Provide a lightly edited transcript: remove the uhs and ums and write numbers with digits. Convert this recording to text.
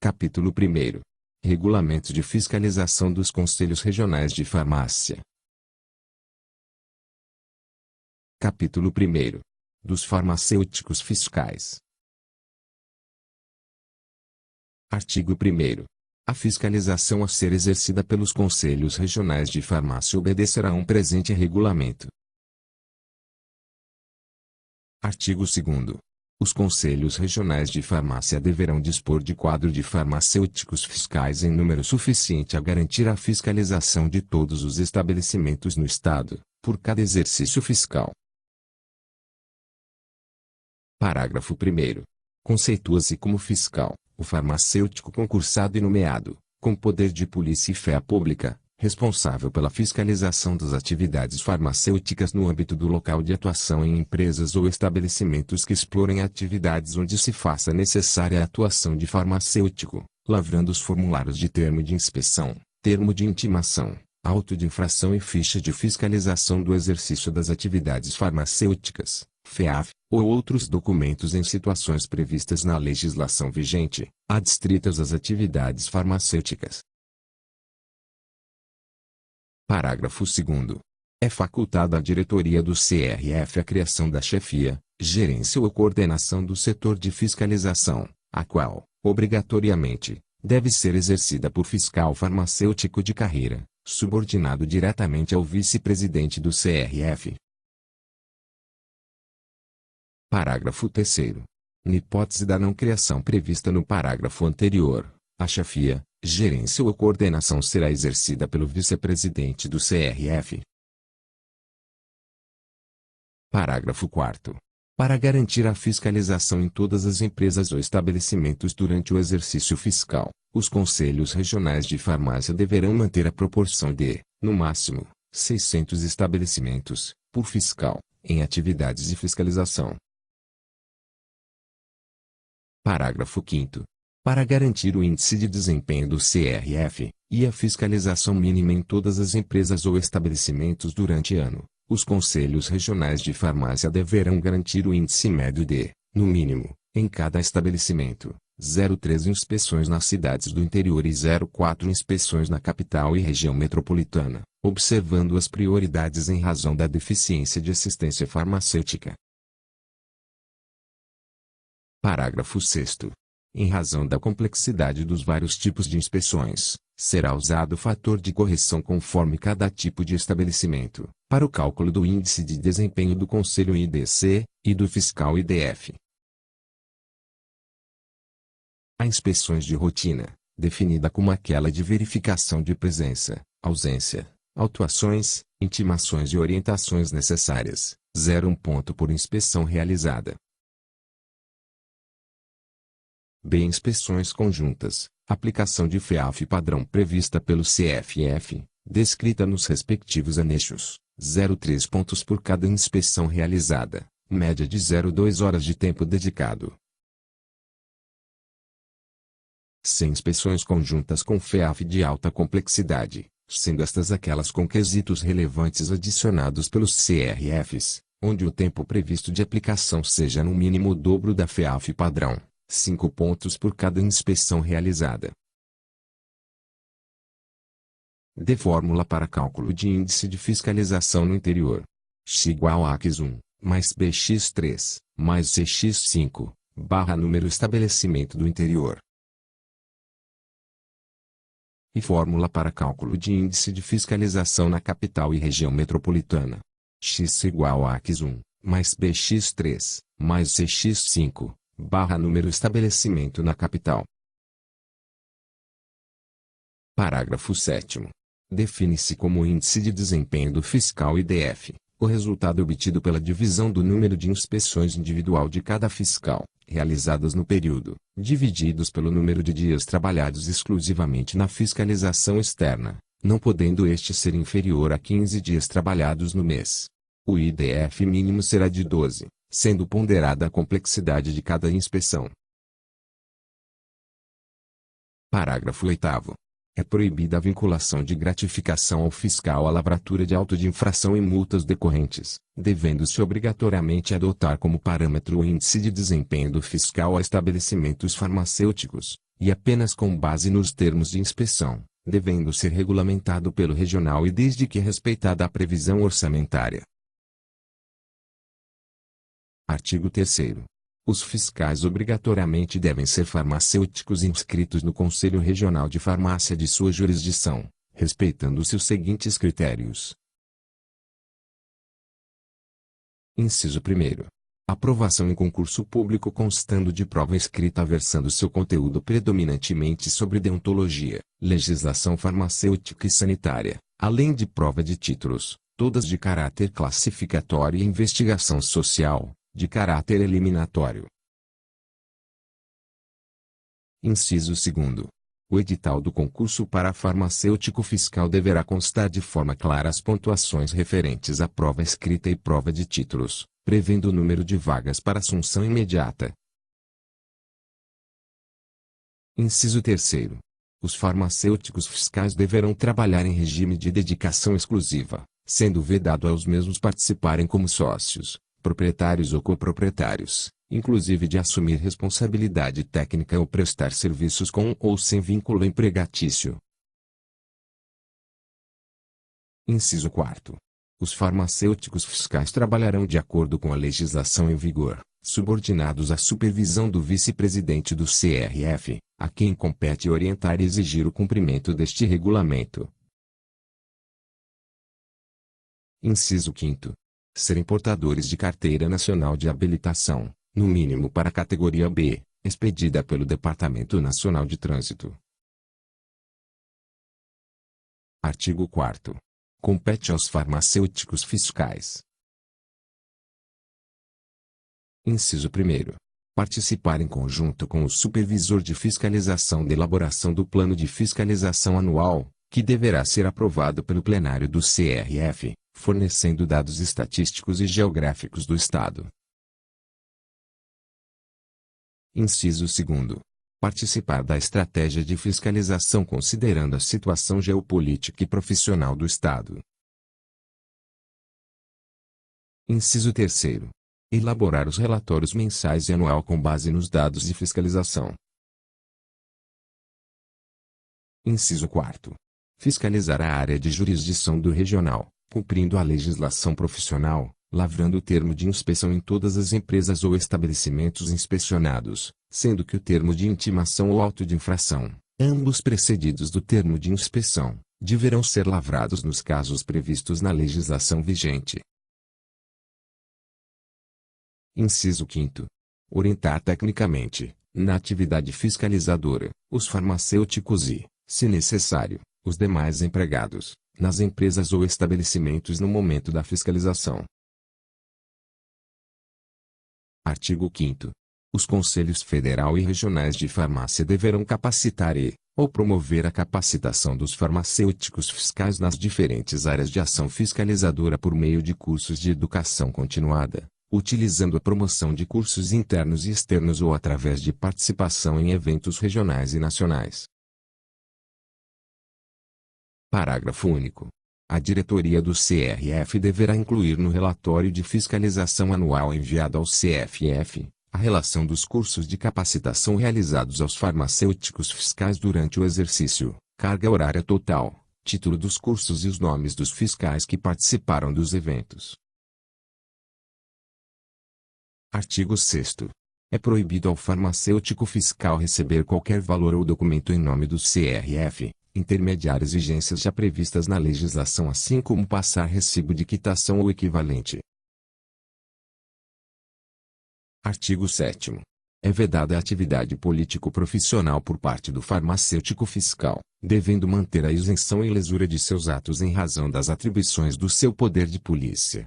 Capítulo 1. Regulamento de fiscalização dos Conselhos Regionais de Farmácia. Capítulo 1. Dos farmacêuticos fiscais. Artigo 1º. A fiscalização a ser exercida pelos Conselhos Regionais de Farmácia obedecerá a um presente regulamento. Artigo 2º. Os Conselhos Regionais de Farmácia deverão dispor de quadro de farmacêuticos fiscais em número suficiente a garantir a fiscalização de todos os estabelecimentos no Estado, por cada exercício fiscal. Parágrafo 1º. Conceitua-se como fiscal o farmacêutico concursado e nomeado, com poder de polícia e fé pública, responsável pela fiscalização das atividades farmacêuticas no âmbito do local de atuação em empresas ou estabelecimentos que explorem atividades onde se faça necessária a atuação de farmacêutico, lavrando os formulários de termo de inspeção, termo de intimação, auto de infração e ficha de fiscalização do exercício das atividades farmacêuticas, FEAF, ou outros documentos em situações previstas na legislação vigente, adstritas às atividades farmacêuticas. Parágrafo 2º. É facultada à diretoria do CRF a criação da chefia, gerência ou coordenação do setor de fiscalização, a qual, obrigatoriamente, deve ser exercida por fiscal farmacêutico de carreira, subordinado diretamente ao vice-presidente do CRF. Parágrafo 3º. Na hipótese da não criação prevista no parágrafo anterior, a chefia, gerência ou coordenação será exercida pelo vice-presidente do CRF. Parágrafo 4º. Para garantir a fiscalização em todas as empresas ou estabelecimentos durante o exercício fiscal, os Conselhos Regionais de Farmácia deverão manter a proporção de, no máximo, 600 estabelecimentos, por fiscal, em atividades de fiscalização. Parágrafo 5º. Para garantir o índice de desempenho do CRF, e a fiscalização mínima em todas as empresas ou estabelecimentos durante ano, os Conselhos Regionais de Farmácia deverão garantir o índice médio de, no mínimo, em cada estabelecimento, 0,3 inspeções nas cidades do interior e 0,4 inspeções na capital e região metropolitana, observando as prioridades em razão da deficiência de assistência farmacêutica. Parágrafo 6º. Em razão da complexidade dos vários tipos de inspeções, será usado o fator de correção conforme cada tipo de estabelecimento, para o cálculo do índice de desempenho do Conselho IDC, e do fiscal IDF. Há inspeções de rotina, definida como aquela de verificação de presença, ausência, autuações, intimações e orientações necessárias, 0,1 ponto por inspeção realizada. B. Inspeções conjuntas, aplicação de FEAF padrão prevista pelo CFF, descrita nos respectivos anexos, 0,3 pontos por cada inspeção realizada, média de 0,2 horas de tempo dedicado. C. Inspeções conjuntas com FEAF de alta complexidade, sendo estas aquelas com quesitos relevantes adicionados pelos CRFs, onde o tempo previsto de aplicação seja no mínimo o dobro da FEAF padrão. 5 pontos por cada inspeção realizada. D. Fórmula para cálculo de índice de fiscalização no interior. X igual a AX1, mais BX3, mais CX5, barra número estabelecimento do interior. E fórmula para cálculo de índice de fiscalização na capital e região metropolitana. X igual a AX1, mais BX3, mais CX5, barra número estabelecimento na capital. Parágrafo 7º. Define-se como índice de desempenho do fiscal IDF, o resultado obtido pela divisão do número de inspeções individual de cada fiscal, realizadas no período, divididos pelo número de dias trabalhados exclusivamente na fiscalização externa, não podendo este ser inferior a 15 dias trabalhados no mês. O IDF mínimo será de 12. Sendo ponderada a complexidade de cada inspeção. Parágrafo 8º. É proibida a vinculação de gratificação ao fiscal à lavratura de auto de infração e multas decorrentes, devendo-se obrigatoriamente adotar como parâmetro o índice de desempenho do fiscal a estabelecimentos farmacêuticos, e apenas com base nos termos de inspeção, devendo ser regulamentado pelo regional e desde que respeitada a previsão orçamentária. Artigo 3º. Os fiscais obrigatoriamente devem ser farmacêuticos inscritos no Conselho Regional de Farmácia de sua jurisdição, respeitando-se os seguintes critérios. Inciso 1º. Aprovação em concurso público constando de prova escrita versando seu conteúdo predominantemente sobre deontologia, legislação farmacêutica e sanitária, além de prova de títulos, todas de caráter classificatório e investigação social, de caráter eliminatório. Inciso 2º. O edital do concurso para farmacêutico fiscal deverá constar de forma clara as pontuações referentes à prova escrita e prova de títulos, prevendo o número de vagas para assunção imediata. Inciso 3º. Os farmacêuticos fiscais deverão trabalhar em regime de dedicação exclusiva, sendo vedado aos mesmos participarem como sócios, proprietários ou coproprietários, inclusive de assumir responsabilidade técnica ou prestar serviços com ou sem vínculo empregatício. Inciso 4º. Os farmacêuticos fiscais trabalharão de acordo com a legislação em vigor, subordinados à supervisão do vice-presidente do CRF, a quem compete orientar e exigir o cumprimento deste regulamento. Inciso 5º. Serem portadores de carteira nacional de habilitação, no mínimo para a categoria B, expedida pelo Departamento Nacional de Trânsito. Artigo 4º. Compete aos farmacêuticos fiscais. Inciso 1º. Participar em conjunto com o supervisor de fiscalização da elaboração do plano de fiscalização anual, que deverá ser aprovado pelo plenário do CRF, fornecendo dados estatísticos e geográficos do Estado. Inciso 2º. Participar da estratégia de fiscalização considerando a situação geopolítica e profissional do Estado. Inciso 3º. Elaborar os relatórios mensais e anual com base nos dados de fiscalização. Inciso 4º. Fiscalizar a área de jurisdição do regional, cumprindo a legislação profissional, lavrando o termo de inspeção em todas as empresas ou estabelecimentos inspecionados, sendo que o termo de intimação ou auto de infração, ambos precedidos do termo de inspeção, deverão ser lavrados nos casos previstos na legislação vigente. Inciso 5º. Orientar tecnicamente, na atividade fiscalizadora, os farmacêuticos e, se necessário, os demais empregados, nas empresas ou estabelecimentos no momento da fiscalização. Artigo 5º. Os conselhos federal e regionais de farmácia deverão capacitar ou promover a capacitação dos farmacêuticos fiscais nas diferentes áreas de ação fiscalizadora por meio de cursos de educação continuada, utilizando a promoção de cursos internos e externos ou através de participação em eventos regionais e nacionais. Parágrafo único. A diretoria do CRF deverá incluir no relatório de fiscalização anual enviado ao CFF, a relação dos cursos de capacitação realizados aos farmacêuticos fiscais durante o exercício, carga horária total, título dos cursos e os nomes dos fiscais que participaram dos eventos. Artigo 6º. É proibido ao farmacêutico fiscal receber qualquer valor ou documento em nome do CRF, intermediar exigências já previstas na legislação assim como passar recibo de quitação ou equivalente. Artigo 7º. É vedada a atividade político-profissional por parte do farmacêutico fiscal, devendo manter a isenção e lisura de seus atos em razão das atribuições do seu poder de polícia,